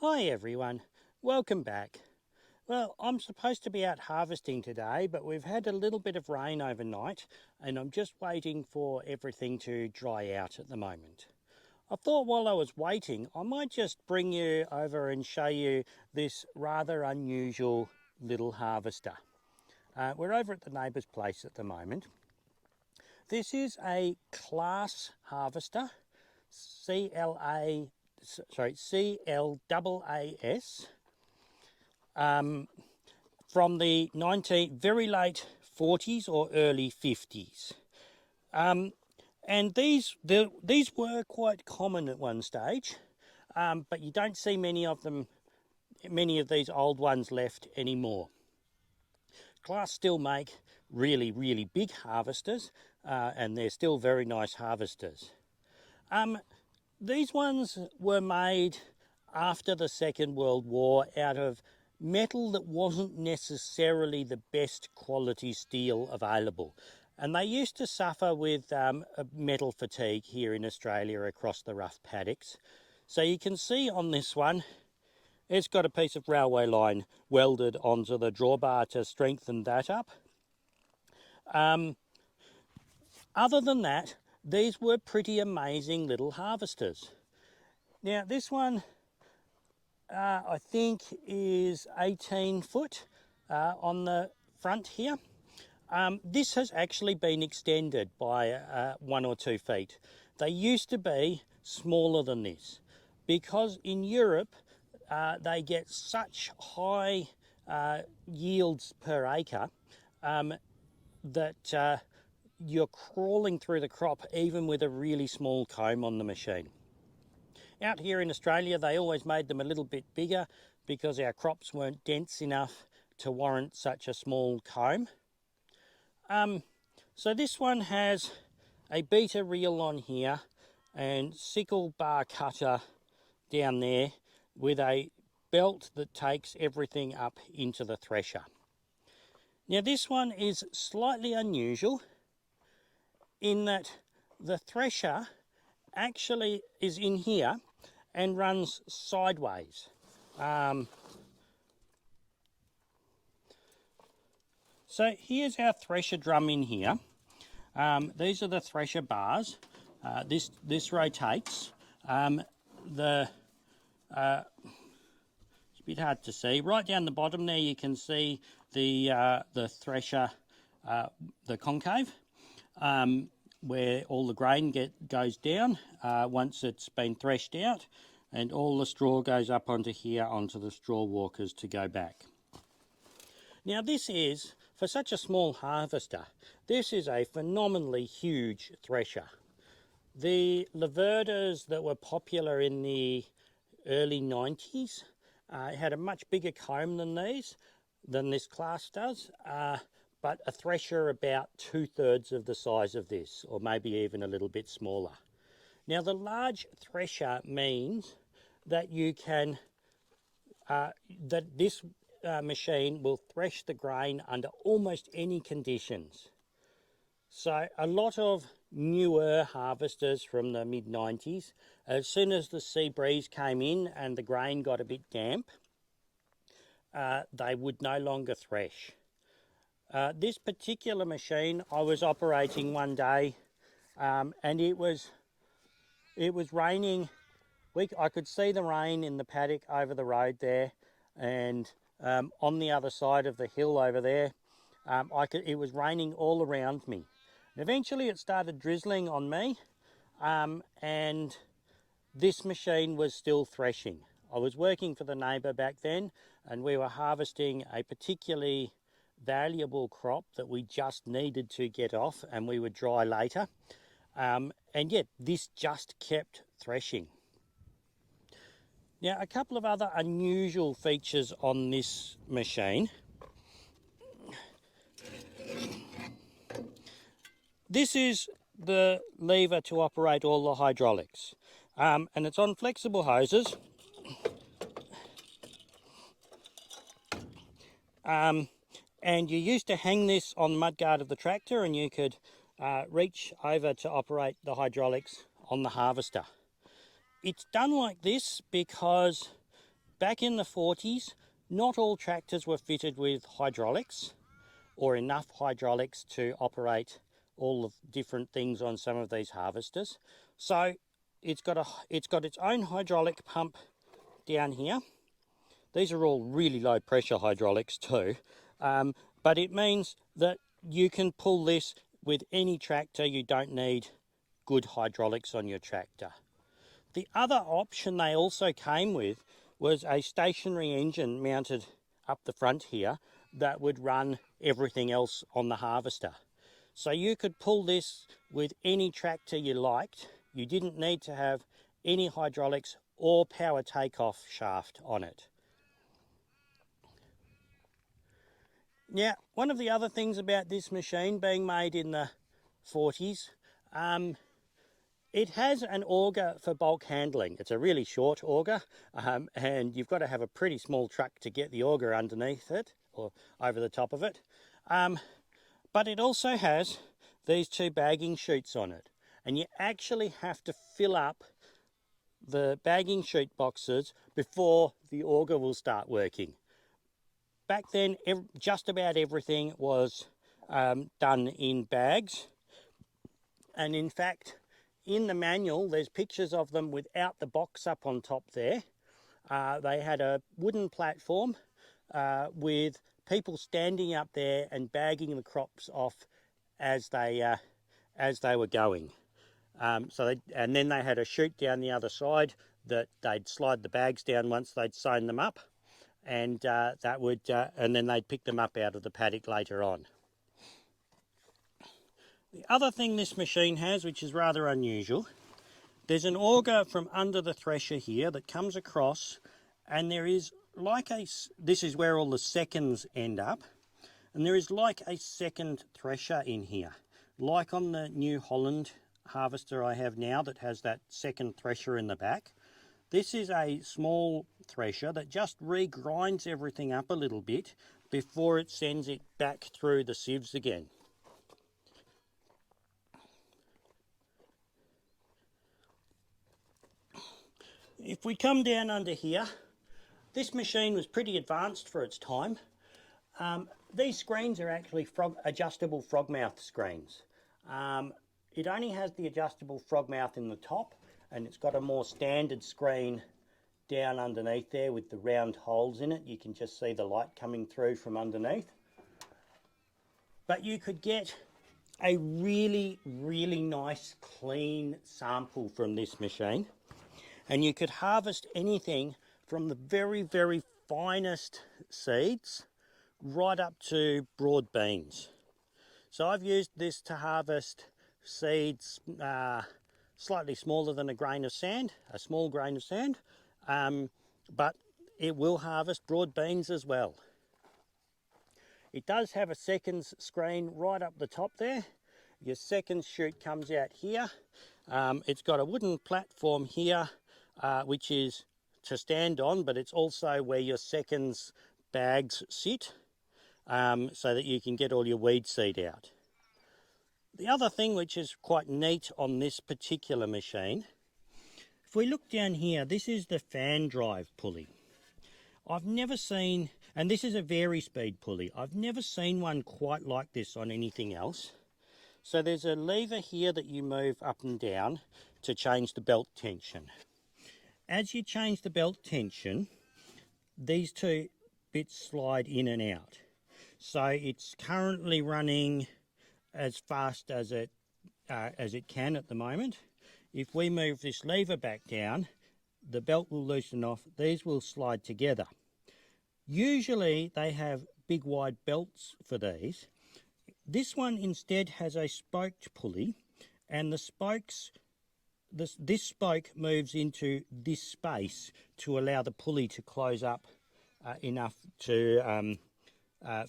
Hi everyone, welcome back. Well, I'm supposed to be out harvesting today, but we've had a little bit of rain overnight and I'm just waiting for everything to dry out at the moment. I thought while I was waiting, I might just bring you over and show you this rather unusual little harvester. We're over at the neighbour's place at the moment. This is a Claas harvester, CLAAS, from the very late 40s or early 50s. And these were quite common at one stage, but you don't see many of these old ones left anymore. Claas still make really, really big harvesters, and they're still very nice harvesters. These ones were made after the Second World War out of metal that wasn't necessarily the best quality steel available. And they used to suffer with metal fatigue here in Australia across the rough paddocks. So you can see on this one, it's got a piece of railway line welded onto the drawbar to strengthen that up. Other than that, these were pretty amazing little harvesters. Now this one I think is 18 foot on the front here. This has actually been extended by 1 or 2 feet. They used to be smaller than this because in Europe they get such high yields per acre that you're crawling through the crop even with a really small comb on the machine. Out here in Australia, they always made them a little bit bigger because our crops weren't dense enough to warrant such a small comb. So this one has a beta reel on here and sickle bar cutter down there with a belt that takes everything up into the thresher. Now this one is slightly unusual in that the thresher actually is in here and runs sideways. So here's our thresher drum in here. These are the thresher bars. This rotates. It's a bit hard to see. Right down the bottom there, you can see the thresher, the concave, where all the grain goes down once it's been threshed out, and all the straw goes up onto here, onto the straw walkers to go back. Now this is, for such a small harvester, this is a phenomenally huge thresher. The Laverdas that were popular in the early 90s had a much bigger comb than this Claas does, but a thresher about 2/3 of the size of this, or maybe even a little bit smaller. Now the large thresher means that you can, that this machine will thresh the grain under almost any conditions. So a lot of newer harvesters from the mid-90s, as soon as the sea breeze came in and the grain got a bit damp, they would no longer thresh. This particular machine I was operating one day, and it was raining. I could see the rain in the paddock over the road there, and on the other side of the hill over there, it was raining all around me. And eventually it started drizzling on me, and this machine was still threshing. I was working for the neighbour back then, and we were harvesting a particularly valuable crop that we just needed to get off, and we would dry later. And yet this just kept threshing. Now, a couple of other unusual features on this machine. This is the lever to operate all the hydraulics, and it's on flexible hoses. And you used to hang this on the mudguard of the tractor, and you could reach over to operate the hydraulics on the harvester. It's done like this because back in the 40s, not all tractors were fitted with hydraulics or enough hydraulics to operate all the different things on some of these harvesters. So it's got its own hydraulic pump down here. These are all really low pressure hydraulics too, but it means that you can pull this with any tractor. You don't need good hydraulics on your tractor. The other option they also came with was a stationary engine mounted up the front here that would run everything else on the harvester. So you could pull this with any tractor you liked. You didn't need to have any hydraulics or power takeoff shaft on it. Now, one of the other things about this machine being made in the 40s, it has an auger for bulk handling. It's a really short auger, and you've got to have a pretty small truck to get the auger underneath it or over the top of it. But it also has these two bagging chutes on it, and you actually have to fill up the bagging chute boxes before the auger will start working. Back then, just about everything was done in bags, and in fact, in the manual, there's pictures of them without the box up on top there. They had a wooden platform with people standing up there and bagging the crops off as they were going. And then they had a chute down the other side that they'd slide the bags down once they'd sewn them up, and and then they'd pick them up out of the paddock later on. The other thing this machine has, which is rather unusual, there's an auger from under the thresher here that comes across, and there is this is where all the seconds end up, and there is like a second thresher in here, like on the New Holland harvester I have now that has that second thresher in the back. This is a small thresher that just regrinds everything up a little bit before it sends it back through the sieves again. If we come down under here, this machine was pretty advanced for its time. These screens are actually adjustable frog mouth screens. It only has the adjustable frog mouth in the top, and it's got a more standard screen down underneath there with the round holes in it. You can just see the light coming through from underneath. But you could get a really, really nice clean sample from this machine, and you could harvest anything from the very, very finest seeds right up to broad beans. So I've used this to harvest seeds slightly smaller than a grain of sand, a small grain of sand, but it will harvest broad beans as well. It does have a seconds screen right up the top there. Your seconds chute comes out here. It's got a wooden platform here, which is to stand on, but it's also where your seconds bags sit, so that you can get all your weed seed out. The other thing which is quite neat on this particular machine, if we look down here, this is the fan drive pulley. I've never seen, and this is a vari-speed pulley, I've never seen one quite like this on anything else. So there's a lever here that you move up and down to change the belt tension. As you change the belt tension, these two bits slide in and out. So it's currently running as fast as it can at the moment. If we move this lever back down, the belt will loosen off. These will slide together. Usually they have big wide belts for these. This one instead has a spoked pulley, and the spokes, this spoke moves into this space to allow the pulley to close up enough to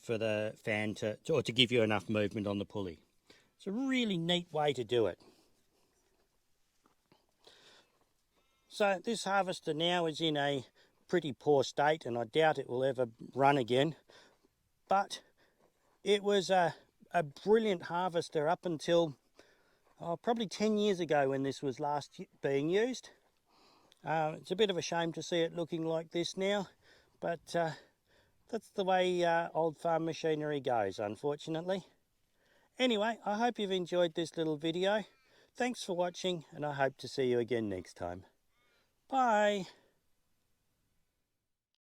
for the fan to give you enough movement on the pulley. It's a really neat way to do it. So this harvester now is in a pretty poor state, and I doubt it will ever run again, but it was a brilliant harvester up until probably 10 years ago when this was last being used. It's a bit of a shame to see it looking like this now, but that's the way old farm machinery goes, unfortunately. Anyway, I hope you've enjoyed this little video. Thanks for watching, and I hope to see you again next time. Bye.